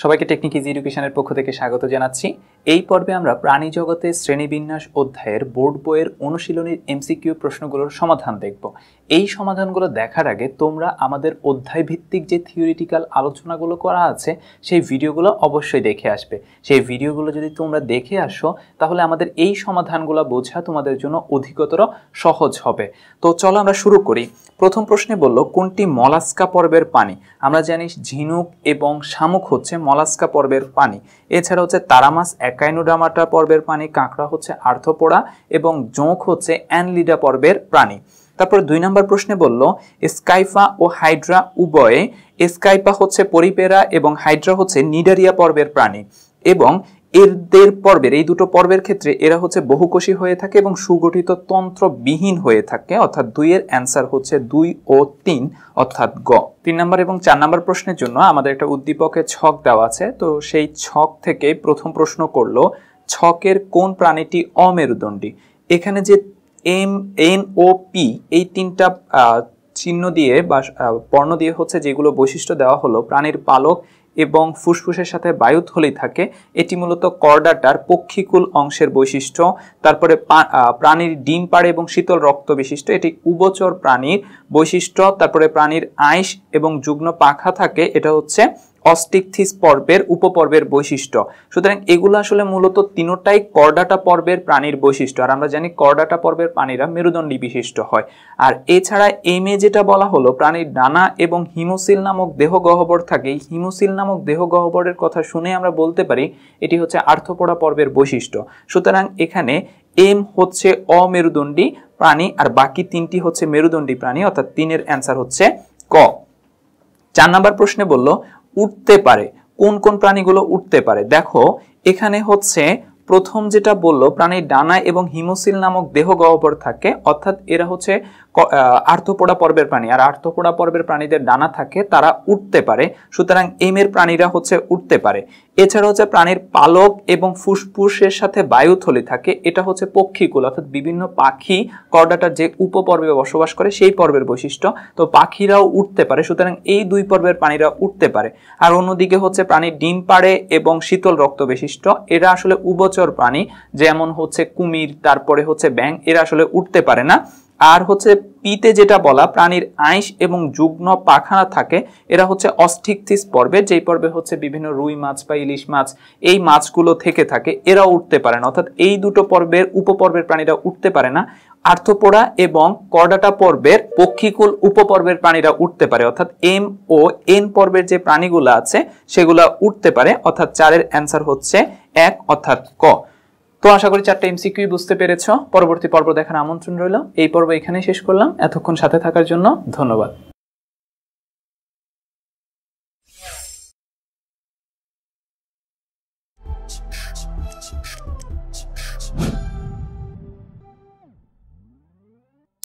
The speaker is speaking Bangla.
সবাইকে টেকনিক ইজি এডুকেশনের পক্ষ থেকে স্বাগত জানাচ্ছি। এই পর্বে আমরা প্রাণী জগতে শ্রেণীবিন্যাস অধ্যায়ের বোর্ড বইয়ের অনুশীলনীর এমসিকিউ প্রশ্নগুলোর সমাধান দেখব। এই সমাধানগুলো দেখার আগে তোমরা আমাদের অধ্যায় ভিত্তিক যে থিওরিটিক্যাল আলোচনাগুলো করা আছে সেই ভিডিওগুলো অবশ্যই দেখে আসবে। সেই ভিডিওগুলো যদি তোমরা দেখে আসো তাহলে আমাদের এই সমাধানগুলো বোঝা তোমাদের জন্য অধিকতর সহজ হবে। তো চলো আমরা শুরু করি। প্রথম প্রশ্নে বলল কোনটি মলাস্কা পর্বের পানি। আমরা জানি ঝিনুক এবং শামুক হচ্ছে মলাস্কা পর্বের পানি। এছাড়া হচ্ছে তারামাছ একাইনোডার্মাটা পর্বের পানি, কাঁকড়া হচ্ছে আর্থ্রোপোডা এবং জোঁক হচ্ছে অ্যানলিডা পর্বের প্রাণী। তারপর 2 নম্বর প্রশ্নে বলল স্কাইফা ও হাইড্রা উভয়ে, স্কাইফা হচ্ছে পরিপেরা এবং হাইড্রা হচ্ছে নিডারিয়া পর্বের প্রাণী এবং এদের পর্বের এই দুটো পর্বের ক্ষেত্রে এরা হচ্ছে বহুকোষী হয়ে থাকে এবং সুগঠিত তন্ত্রবিহীন হয়ে থাকে, অর্থাৎ 2 এর অ্যান্সার হচ্ছে 2 ও 3 অর্থাৎ গ। 3 নম্বর এবং 4 নম্বর প্রশ্নের জন্য আমাদের একটা উদ্দীপকের ছক দেওয়া আছে। তো সেই ছক থেকে প্রথম প্রশ্ন করলো ছকের কোন প্রাণীটি অমেরুদণ্ডী। এখানে যে এন ও পি এই 3টা চিহ্ন দিয়ে বা বর্ণ দিয়ে হচ্ছে যেগুলো বৈশিষ্ট্য দেওয়া হলো, প্রাণীর পালক এবং ফুসফুসের সাথে বায়ুথলি থাকে, এটি মূলত করডাটার পক্ষিকুল অংশের বৈশিষ্ট্য। তারপরে প্রাণীর ডিম পাড়ে এবং শীতল রক্ত বিশিষ্ট, এটি উভচর প্রাণীর বৈশিষ্ট্য। তারপরে প্রাণীর আইস এবং যুগ্ম পাখা থাকে, এটা হচ্ছে অস্টিকথিস পর্বের উপপর্বের বৈশিষ্ট্য। সুতরাং এগুলো আসলে মূলত তিনটাই করডাটা পর্বের প্রাণীর বৈশিষ্ট্য। আর আমরা জানি করডাটা পর্বের প্রাণীরা মেরুদণ্ডী বিশিষ্ট হয়। আর এছাড়া এম এ যেটা বলা হলো প্রাণীর ডানা এবং হিমোসিল নামক দেহ গহ্বর থাকে, এই হিমোসিল নামক দেহ গহ্বরের কথা শুনে আমরা বলতে পারি এটি হচ্ছে আর্থ্রোপোডা পর্বের বৈশিষ্ট্য। সুতরাং এখানে এম হচ্ছে অমেরুদণ্ডী প্রাণী আর বাকি 3টি হচ্ছে মেরুদণ্ডী প্রাণী, অর্থাৎ 3 এর অ্যান্সার হচ্ছে ক। 4 নম্বর প্রশ্নে বলল উঠতে পারে, কোন কোন প্রাণীগুলো উঠতে পারে। দেখো এখানে হচ্ছে প্রথম যেটা বললো প্রাণীর ডানা এবং হিমোসিল নামক দেহ গহ্বর থাকে, অর্থাৎ এরা হচ্ছে আর্থ্রোপোডা পর্বের প্রাণী। আর আর্থ্রোপোডা পর্বের প্রাণীদের ডানা থাকে, তারা উঠতে পারে। সুতরাং এম এর প্রাণীরা হচ্ছে উঠতে পারে। এছাড়া হচ্ছে প্রাণীর পালক এবং ফুসফুসের সাথে বায়ুথলি থাকে, এটা হচ্ছে পক্ষিকুল, অর্থাৎ বিভিন্ন পাখি করডাটার যে উপপর্বে বসবাস করে সেই পর্বের বৈশিষ্ট্য। তো পাখিরাও উঠতে পারে, সুতরাং এই 2 পর্বের প্রাণীরা উঠতে পারে। আর অন্যদিকে হচ্ছে প্রাণীর ডিম পাড়ে এবং শীতল রক্ত বিশিষ্ট, এরা আসলে উভচর প্রাণী, যেমন হচ্ছে কুমির, তারপরে হচ্ছে ব্যাঙ, এরা আসলে উঠতে পারে না। আর হচ্ছে পিতে যেটা বলা প্রাণীর আইস এবং যুগ্ম পাখা থাকে, এরা হচ্ছে অস্টিকথিস পর্বে, যেই পর্বে হচ্ছে বিভিন্ন রুই মাছ বা ইলিশ মাছ এই মাছগুলো থেকে থাকে, এরাও উঠতে পারে না। অর্থাৎ এই দুটো পর্বের উপপর্বের প্রাণীরা উঠতে পারে না। আর্থ্রোপোডা এবং করডাটা পর্বের পক্ষিকুল উপপর্বের প্রাণীরা উঠতে পারে, অর্থাৎ এম ও এন পর্বের যে প্রাণীগুলো আছে সেগুলা উঠতে পারে, অর্থাৎ 4 এর অ্যান্সার হচ্ছে 1 অর্থাৎ ক। তো আশা করি 4টা এমসিকিউ বুঝতে পেরেছো। পরবর্তী পর্ব দেখার আমন্ত্রণ রইল। এই পর্ব এখানেই শেষ করলাম। এতক্ষণ সাথে থাকার জন্য ধন্যবাদ।